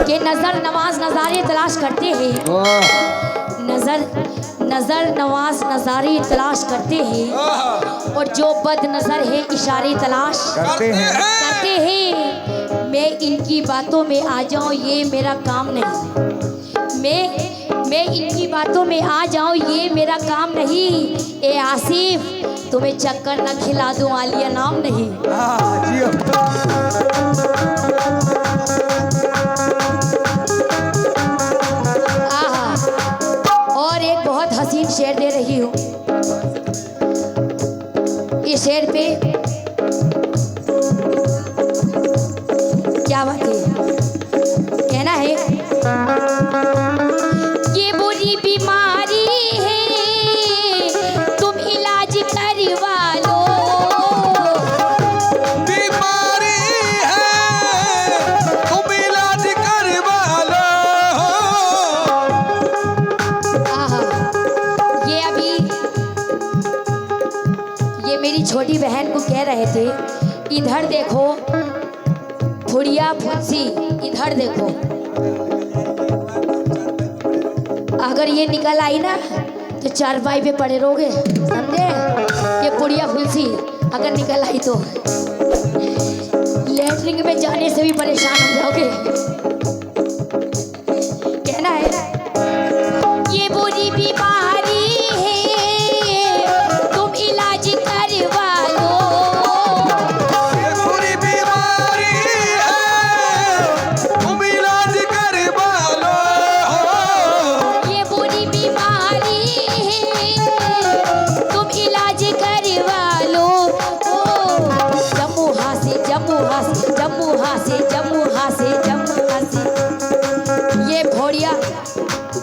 कि नजर नवाज नजारे तलाश करते हैं, नजर नवाज नजारे तलाश करते हैं, और जो बद नजर है इशारे तलाश करते हैं। मैं इनकी बातों में आ जाऊं ये मेरा काम नहीं, मैं इनकी बातों में आ जाऊं ये मेरा काम नहीं। ए आसिफ तुम्हें चक्कर न खिला दूं आलिया नाम नहीं। और एक बहुत हसीन शेर दे रही हूँ। इस शेर पे क्या बात है, कहना है ये बुरी बीमारी है तुम इलाज करवा लो, बीमारी है तुम इलाज करवा लो। ये अभी ये मेरी छोटी बहन को कह रहे थे, इधर देखो फुड़िया फुंसी, इधर देखो। अगर ये निकल आई ना तो चारपाई पे पड़े रहोगे, समझे? ये पुड़िया फुंसी अगर निकल आई तो लेटरिन में जाने से भी परेशान हो जाओगे। कहना है ये बुरी बीमारी है तुम इलाज करवा लो, ये बुरी बीमारी है तुम इलाज करवा लो। ये बुरी बीमारी है तुम इलाज करवा लो। जम्मू से ये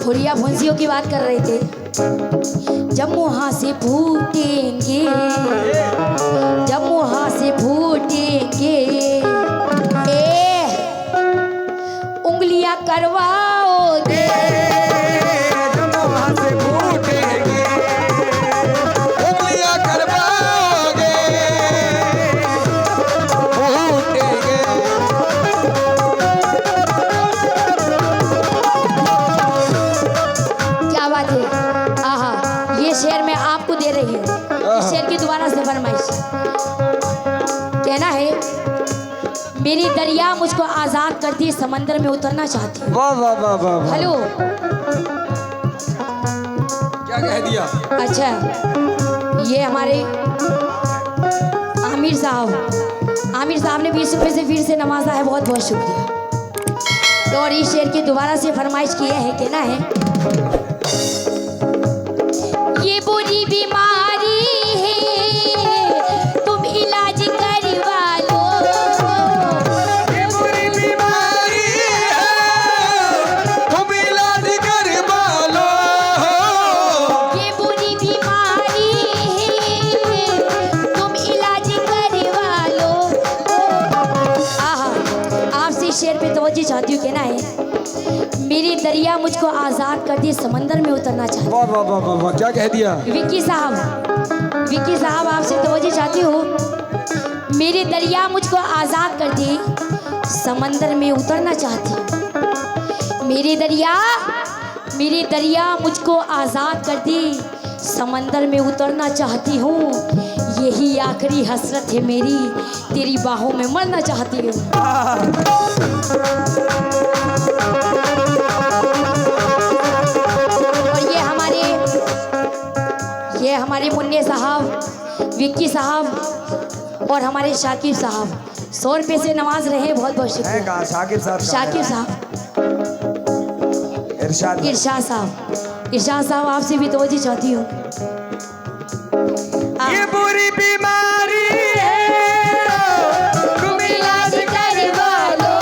भोड़िया फुंसियों की बात कर रहे थे। जम्मू से फूटेंगे, जम्मू से फूटेंगे, उंगलियां करवाओगे, जम्मू से फूटेंगे, उंगलियां करवाओगे, फूटेंगे। क्या बात है। आहा, ये शेर मैं आपको दे रही हूँ। इस शेर की दोबारा से फरमाइश। कहना है मेरी दरिया मुझको आजाद करती है, समंदर में उतरना चाहती है। वाह वाह वाह वाह। हेलो, क्या कह दिया? अच्छा ये हमारे आमिर साहब ने 20 रुपये से फिर से नवाजा है, बहुत बहुत शुक्रिया। और इस शेर की दोबारा से फरमाइश किए हैं। कहना है ये बुरी बीमारी है तुम इलाज करवा लो, ये बुरी बीमारी है तुम इलाज करवा लो। ये बुरी बीमारी है तुम इलाज करवा लो। आहा, आपसे इस शेर पे तवज्जो चाहती हूँ। कहना है मेरी दरिया मुझको आजाद कर दी, समंदर में उतरना चाहती। वाह वाह वाह वाह वाह। क्या कह दिया? विक्की साहब आपसे तवज्जो चाहती हूँ। मेरी दरिया मुझको आजाद कर दी, समंदर में उतरना चाहती। मेरी दरिया मुझको आजाद कर दी, समंदर में उतरना चाहती हूँ। यही आखिरी हसरत है मेरी, तेरी बाहों में मरना चाहती हूँ। और ये हमारे मुन्ने साहब, विक्की साहब और हमारे शाकिब साहब 100 रुपये से नवाज रहे, बहुत बहुत शुक्रिया। शाकिब साहब, इरशाद साहब आपसे भी तवज्जो चाहती हूँ। ये बुरी बीमारी है तुम इलाज करवा लो।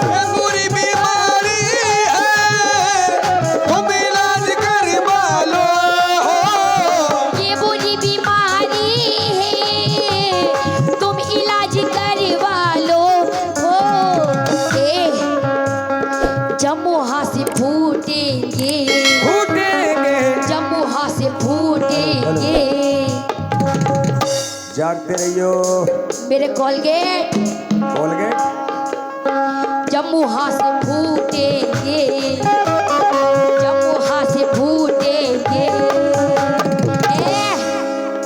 ये बुरी बीमारी है तुम इलाज करवा लो। ये बुरी बीमारी है तुम इलाज करवा लो। जम्मू से फूटेंगे, जम्मू से फूटेंगे। जागते रहियो मेरे कोलगेट, जब मुँह से फूटेंगे, जब मुँह से फूटेंगे,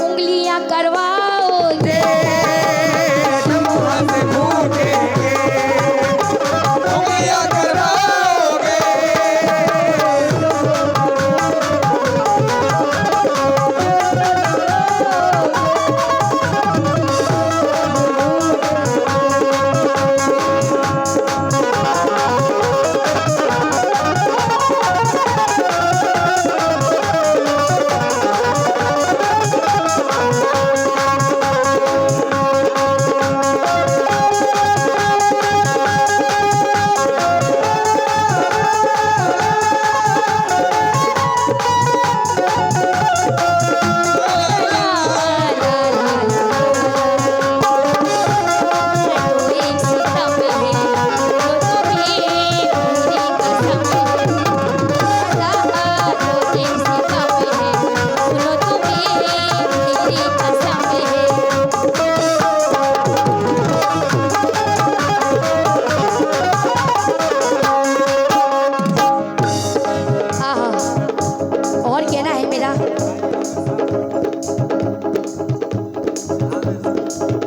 उंगलियां करवाओगे, जब मुँह से फूटेंगे, उंगलियां करवाओगे।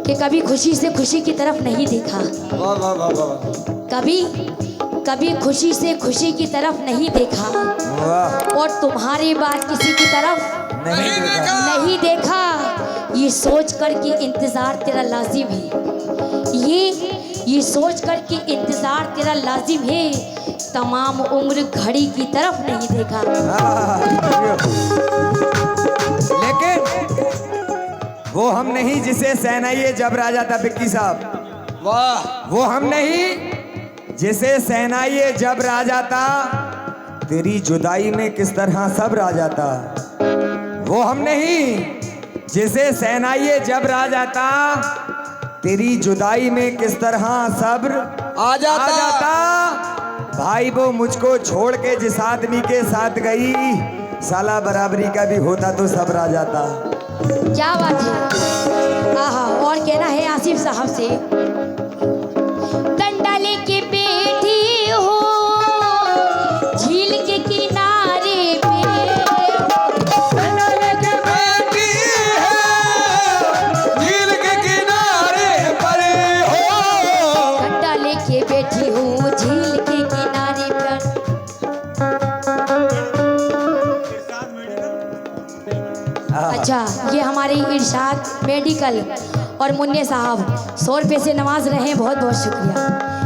कि कभी खुशी से खुशी की तरफ नहीं देखा, वाह वाह वाह वाह, कभी खुशी से खुशी की तरफ नहीं देखा, वाह और तुम्हारी बात किसी की तरफ नहीं देखा। नहीं देखा। ये सोच कर कि इंतजार तेरा लाजिम है, ये सोच कर कि इंतजार तेरा लाजिम है, तमाम उम्र घड़ी की तरफ नहीं देखा। लेकिन वो हम नहीं जिसे सहनाइए जब राजा था बिक्की साहब, वाह वो हम नहीं जिसे सहनाइए जब राजा था, तेरी जुदाई में किस तरह सब राजा था। वो हम नहीं जिसे सहनाइए जब राजा था, तेरी जुदाई में किस तरह सब्र आ जाता। भाई वो मुझको छोड़ के जिस आदमी के साथ गई, साला बराबरी का भी होता तो सब आ जाता। क्या बात है। आहा, और कहना है आसिफ साहब से, डंडा लेके बैठी हो झील के किनारे पे, डंडा लेके बैठी है झील के किनारे पर हो, डंडा लेके बैठी हूँ झील के किनारे पर। अच्छा, ये हमारे इरशाद मेडिकल और मुन्ने साहब 100 रुपये से नवाज रहे हैं, बहुत बहुत शुक्रिया।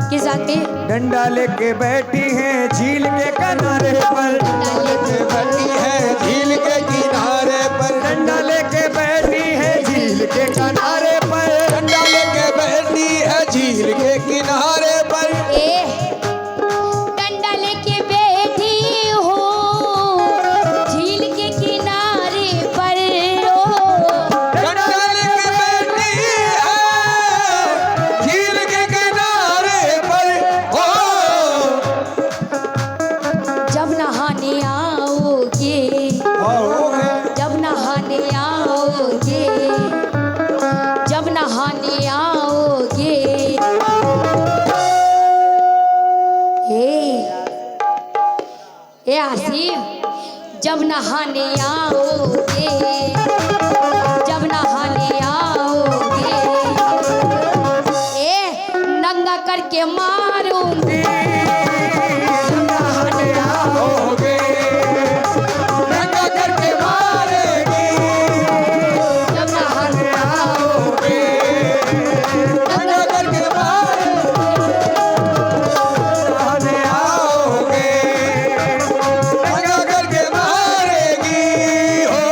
किस बात पे? डंडा लेके बैठी हैं झील के किनारे पर, डंडा लेके बैठी है झील के किनारे पर, डंडा लेके बैठी है झील के किनारे पर, डंडा लेके बैठी है झील के किनारे पर। डंडा लेके बैठी हो झील के किनारे पर, डंडा लेके बैठी है झील के किनारे पर हो, जब नहाने आओगे, जब नहाने आओगे, जब नहाने आओगे, ए आसिफ, जब नहाने आओगे, जब नहाने आओगे, नंगा करके मारूंगी, होगे नंगा करके मारेगी, जब नहाने होगे नंगा करके मारेगी, आओगे नंगा करके मारेगी हो,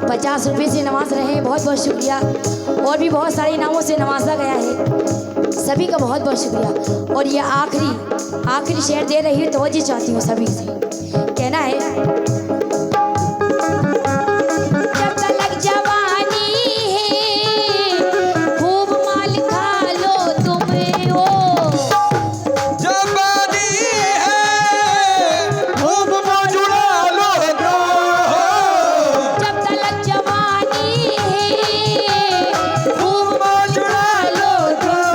50 रुपये से नवाज रहे हैं, बहुत बहुत शुक्रिया। और भी बहुत सारे इनामों से नवाजा गया है, सभी का बहुत बहुत शुक्रिया। और ये आखिरी शेर दे रही है, तवज्जो चाहती हूँ सभी से। कहना है, जब तलक जवानी है खूब माल खा लो तुम, ओ जवानी है खूब मौज उड़ा लो तुम। जब तलक जवानी है खूब मौज उड़ा लो तुम।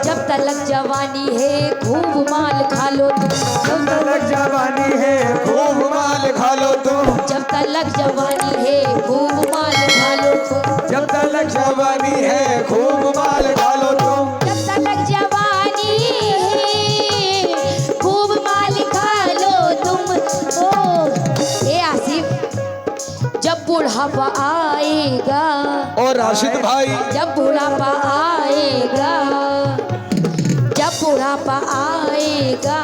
जब तलक जवानी है खूब माल खा लो तुम। जब तलक जवानी है खूब माल खा लो तुम। जब तलक जवानी है खूब माल खा लो तुम। जब तलक जवानी है खूब माल खा लो तुम। जब तलक जवानी है खूब माल खा लो तुम। ओ ए आसिफ, जब बुढ़ापा आएगा, और राशिद भाई जब बुढ़ापा आएगा, जब बुढ़ापा आएगा